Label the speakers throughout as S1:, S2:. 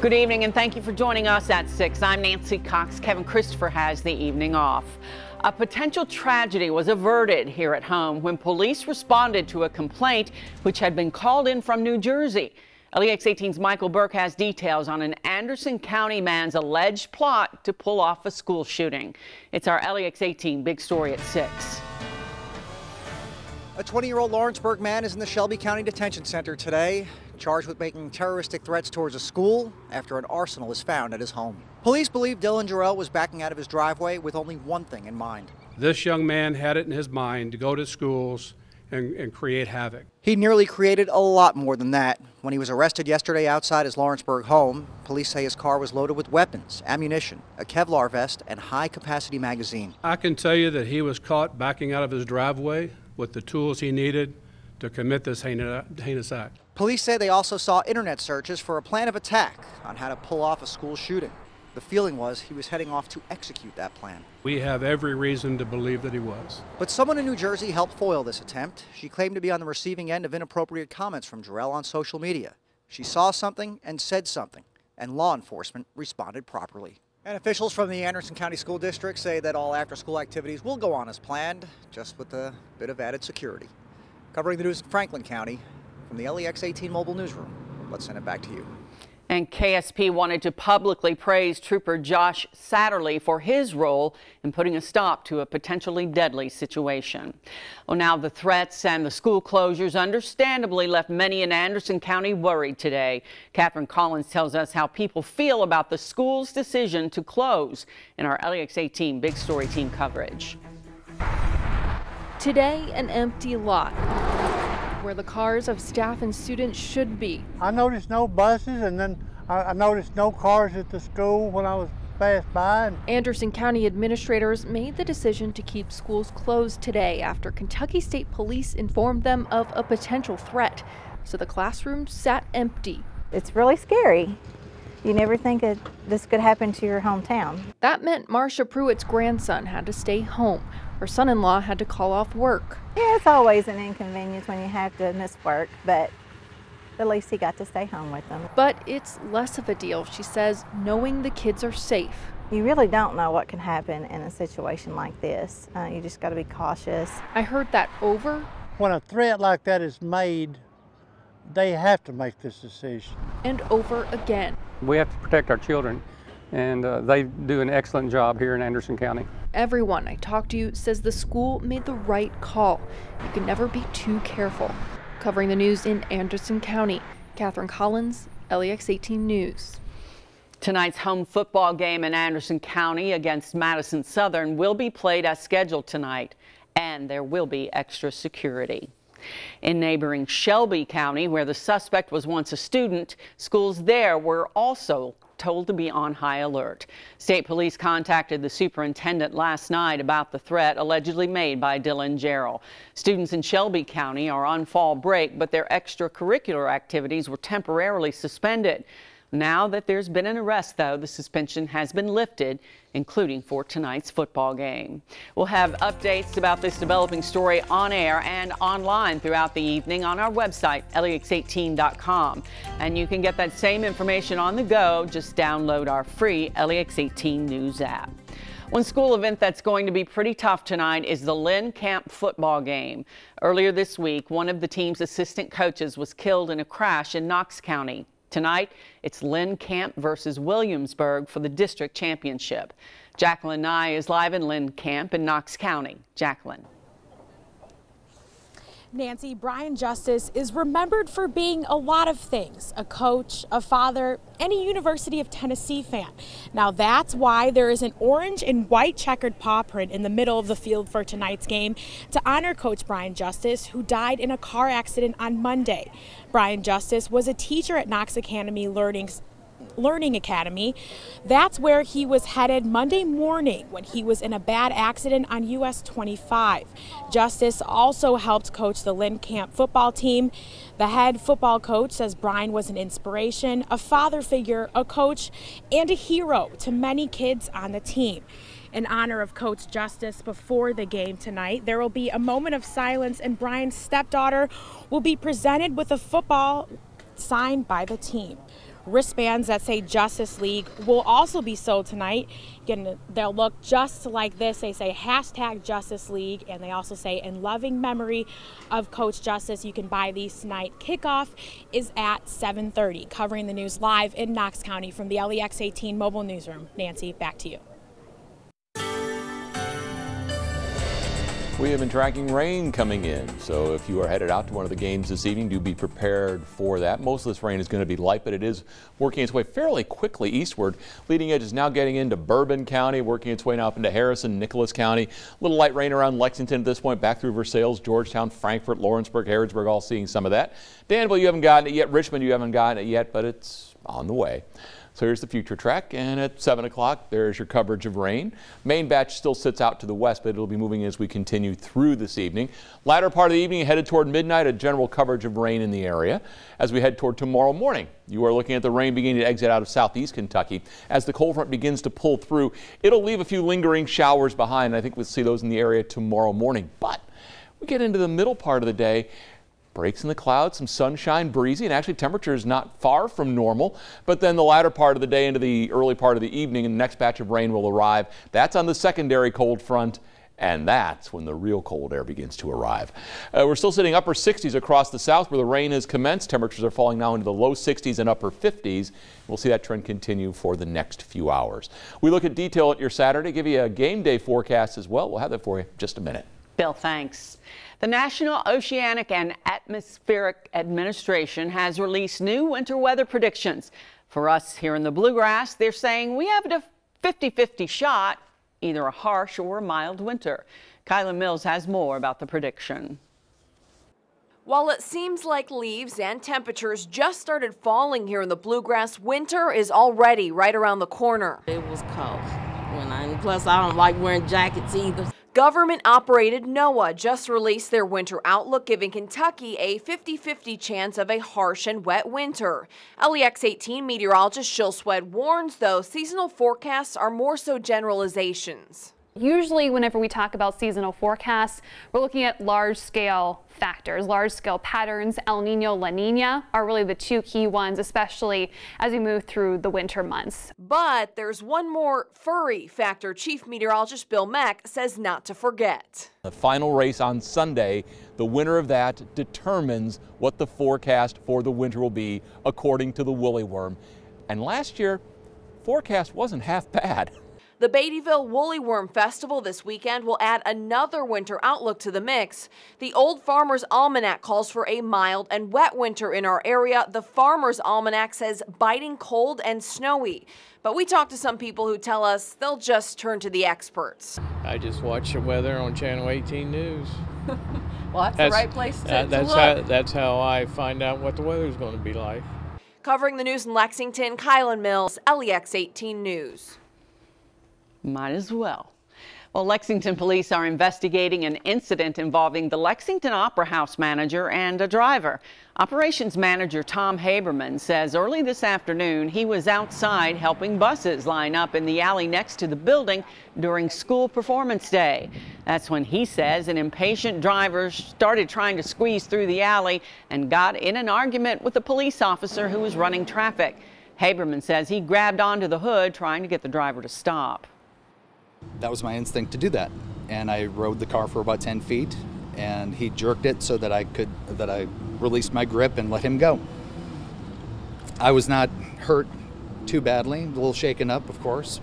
S1: Good evening and thank you for joining us at 6. I'm Nancy Cox. Kevin Christopher has the evening off. A potential tragedy was averted here at home when police responded to a complaint which had been called in from New Jersey. LEX 18's Michael Burke has details on an Anderson County man's alleged plot to pull off a school shooting. It's our LEX 18 big story at 6.
S2: A 20-year-old Lawrenceburg man is in the Shelby County Detention Center today, charged with making terroristic threats towards a school after an arsenal is found at his home. Police believe Dylan Jarrell was backing out of his driveway with only one thing in mind.
S3: This young man had it in his mind to go to schools and create havoc.
S2: He nearly created a lot more than that. When he was arrested yesterday outside his Lawrenceburg home, police say his car was loaded with weapons, ammunition, a Kevlar vest, and high-capacity magazine.
S3: I can tell you that he was caught backing out of his driveway with the tools he needed to commit this heinous act.
S2: Police say they also saw internet searches for a plan of attack on how to pull off a school shooting. The feeling was he was heading off to execute that plan.
S3: We have every reason to believe that he was.
S2: But someone in New Jersey helped foil this attempt. She claimed to be on the receiving end of inappropriate comments from Jarrell on social media. She saw something and said something, and law enforcement responded properly. And officials from the Anderson County School District say that all after-school activities will go on as planned, just with a bit of added security. Covering the news in Franklin County, from the LEX 18 Mobile Newsroom, let's send it back to you.
S1: And KSP wanted to publicly praise Trooper Josh Satterley for his role in putting a stop to a potentially deadly situation. Well, now the threats and the school closures understandably left many in Anderson County worried today. Catherine Collins tells us how people feel about the school's decision to close in our LEX 18 Big Story team coverage.
S4: Today, an empty lot where the cars of staff and students should be.
S5: I noticed no buses, and then I noticed no cars at the school when I was passed by.
S4: Anderson County administrators made the decision to keep schools closed today after Kentucky State Police informed them of a potential threat. So the classrooms sat empty.
S6: It's really scary. You never think that this could happen to your hometown.
S4: That meant Marcia Pruitt's grandson had to stay home. Her son-in-law had to call off work.
S6: Yeah, it's always an inconvenience when you have to miss work, but at least he got to stay home with them.
S4: But it's less of a deal, she says, knowing the kids are safe.
S6: You really don't know what can happen in a situation like this. You just got to be cautious.
S4: I heard that over.
S5: When a threat like that is made, they have to make this decision.
S4: And over again.
S7: We have to protect our children, and they do an excellent job here in Anderson County.
S4: Everyone I talked to says the school made the right call. You can never be too careful. Covering the news in Anderson County, Catherine Collins, LEX 18 News.
S1: Tonight's home football game in Anderson County against Madison Southern will be played as scheduled tonight, and there will be extra security. In neighboring Shelby County, where the suspect was once a student, schools there were also told to be on high alert. State police contacted the superintendent last night about the threat allegedly made by Dylan Jarrell. Students in Shelby County are on fall break, but their extracurricular activities were temporarily suspended. Now that there's been an arrest, though, the suspension has been lifted, including for tonight's football game. We'll have updates about this developing story on air and online throughout the evening on our website, lex18.com. And you can get that same information on the go. Just download our free LEX 18 News app. One school event that's going to be pretty tough tonight is the Lynn Camp football game. Earlier this week, one of the team's assistant coaches was killed in a crash in Knox County. Tonight, it's Lynn Camp versus Williamsburg for the district championship. Jacqueline Nye is live in Lynn Camp in Knox County. Jacqueline.
S8: Nancy, Brian Justice is remembered for being a lot of things: a coach, a father, and a University of Tennessee fan. Now that's why there is an orange and white checkered paw print in the middle of the field for tonight's game to honor Coach Brian Justice, who died in a car accident on Monday. Brian Justice was a teacher at Knox Academy Learning Academy. That's where he was headed Monday morning when he was in a bad accident on US 25. Justice also helped coach the Lynn Camp football team. The head football coach says Brian was an inspiration, a father figure, a coach, and a hero to many kids on the team. In honor of Coach Justice, before the game tonight, there will be a moment of silence, and Brian's stepdaughter will be presented with a football signed by the team. Wristbands that say Justice League will also be sold tonight. Again, they'll look just like this. They say #Justice League, and they also say in loving memory of Coach Justice. You can buy these tonight. Kickoff is at 7:30. Covering the news live in Knox County from the LEX 18 mobile newsroom. Nancy, back to you.
S9: We have been tracking rain coming in, so if you are headed out to one of the games this evening, do be prepared for that. Most of this rain is going to be light, but it is working its way fairly quickly eastward. Leading edge is now getting into Bourbon County, working its way now up into Harrison, Nicholas County. A little light rain around Lexington at this point, back through Versailles, Georgetown, Frankfort, Lawrenceburg, Harrodsburg, all seeing some of that. Danville, you haven't gotten it yet. Richmond, you haven't gotten it yet, but it's on the way. So here's the future track, and at 7 o'clock, there's your coverage of rain. Main batch still sits out to the west, but it'll be moving as we continue through this evening. Latter part of the evening, headed toward midnight, a general coverage of rain in the area. As we head toward tomorrow morning, you are looking at the rain beginning to exit out of southeast Kentucky. As the cold front begins to pull through, it'll leave a few lingering showers behind. I think we'll see those in the area tomorrow morning. But we get into the middle part of the day. Breaks in the clouds, some sunshine, breezy, and actually temperature is not far from normal. But then the latter part of the day into the early part of the evening, and the next batch of rain will arrive. That's on the secondary cold front, and that's when the real cold air begins to arrive. We're still sitting upper 60s across the south where the rain has commenced. Temperatures are falling now into the low 60s and upper 50s. We'll see that trend continue for the next few hours. We look at detail at your Saturday, give you a game day forecast as well. We'll have that for you in just a minute.
S1: Bill, thanks. The National Oceanic and Atmospheric Administration has released new winter weather predictions. For us here in the Bluegrass, they're saying we have a 50-50 shot, either a harsh or a mild winter. Kyla Mills has more about the prediction.
S10: While it seems like leaves and temperatures just started falling here in the Bluegrass, winter is already right around the corner.
S11: It was cold. Plus, I don't like wearing jackets either.
S10: Government-operated NOAA just released their winter outlook, giving Kentucky a 50-50 chance of a harsh and wet winter. LEX 18 meteorologist Shil Swed warns, though, seasonal forecasts are more so generalizations.
S12: Usually whenever we talk about seasonal forecasts, we're looking at large-scale factors, large-scale patterns. El Nino, La Nina are really the two key ones, especially as we move through the winter months.
S10: But there's one more furry factor Chief Meteorologist Bill Mack says not to forget.
S9: The final race on Sunday, the winner of that determines what the forecast for the winter will be according to the woolly worm. And last year, forecast wasn't half bad.
S10: The Beattyville Woolly Worm Festival this weekend will add another winter outlook to the mix. The Old Farmer's Almanac calls for a mild and wet winter in our area. The Farmer's Almanac says biting cold and snowy. But we talked to some people who tell us they'll just turn to the experts.
S13: I just watch the weather on Channel 18 News.
S10: Well, that's the right place to look.
S13: That's how I find out what the weather's going to be like.
S10: Covering the news in Lexington, Kyla Mills, LEX 18 News.
S1: Might as well. Well, Lexington police are investigating an incident involving the Lexington Opera House manager and a driver. Operations manager Tom Haberman says early this afternoon he was outside helping buses line up in the alley next to the building during school performance day. That's when he says an impatient driver started trying to squeeze through the alley and got in an argument with a police officer who was running traffic. Haberman says he grabbed onto the hood trying to get the driver to stop.
S14: That was my instinct to do that, and I rode the car for about 10 feet, and he jerked it so that I released my grip and let him go. I was not hurt too badly, a little shaken up, of course.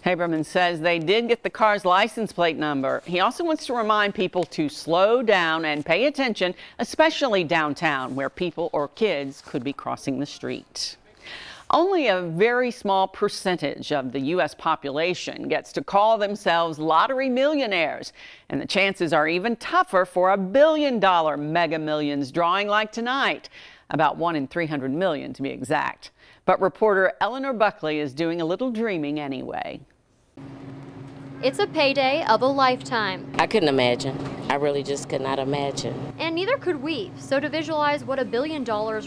S1: Haberman says they did get the car's license plate number. He also wants to remind people to slow down and pay attention, especially downtown, where people or kids could be crossing the street. Only a very small percentage of the U.S. population gets to call themselves lottery millionaires, and the chances are even tougher for a billion-dollar Mega Millions drawing like tonight, about 1 in 300 million to be exact. But reporter Eleanor Buckley is doing a little dreaming anyway.
S15: It's a payday of a lifetime.
S11: I couldn't imagine. I really just could not imagine.
S15: And neither could we. So to visualize what $1 billion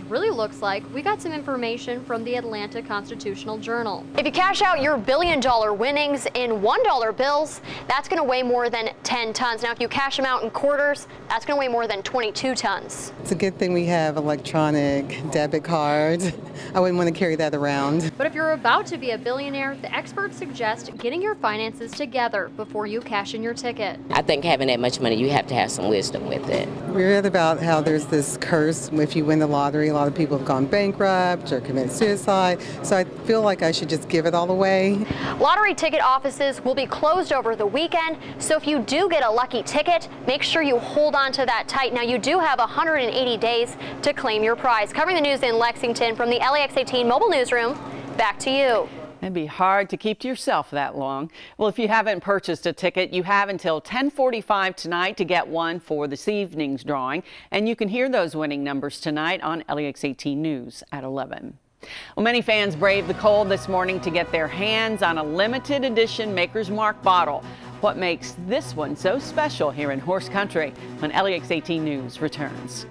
S15: really looks like, we got some information from the Atlanta Constitutional Journal. If you cash out your $1 billion winnings in $1 bills, that's going to weigh more than 10 tons. Now, if you cash them out in quarters, that's going to weigh more than 22 tons.
S16: It's a good thing we have electronic debit cards. I wouldn't want to carry that around.
S15: But if you're about to be a billionaire, the experts suggest getting your finances together before you cash in your ticket.
S11: I think having that much money, you have to have some wisdom with it.
S16: We read about how there's this curse if you win the lottery. A lot of people have gone bankrupt or commit suicide. So I feel like I should just give it all away.
S15: Lottery ticket offices will be closed over the weekend. So if you do get a lucky ticket, make sure you hold on to that tight. Now, you do have 180 days to claim your prize. Covering the news in Lexington from the LEX 18 mobile newsroom, back to you.
S1: It'd be hard to keep to yourself that long. Well, if you haven't purchased a ticket, you have until 10:45 tonight to get one for this evening's drawing. And you can hear those winning numbers tonight on LEX 18 News at 11. Well, many fans braved the cold this morning to get their hands on a limited edition Maker's Mark bottle. What makes this one so special here in horse country when LEX 18 News returns.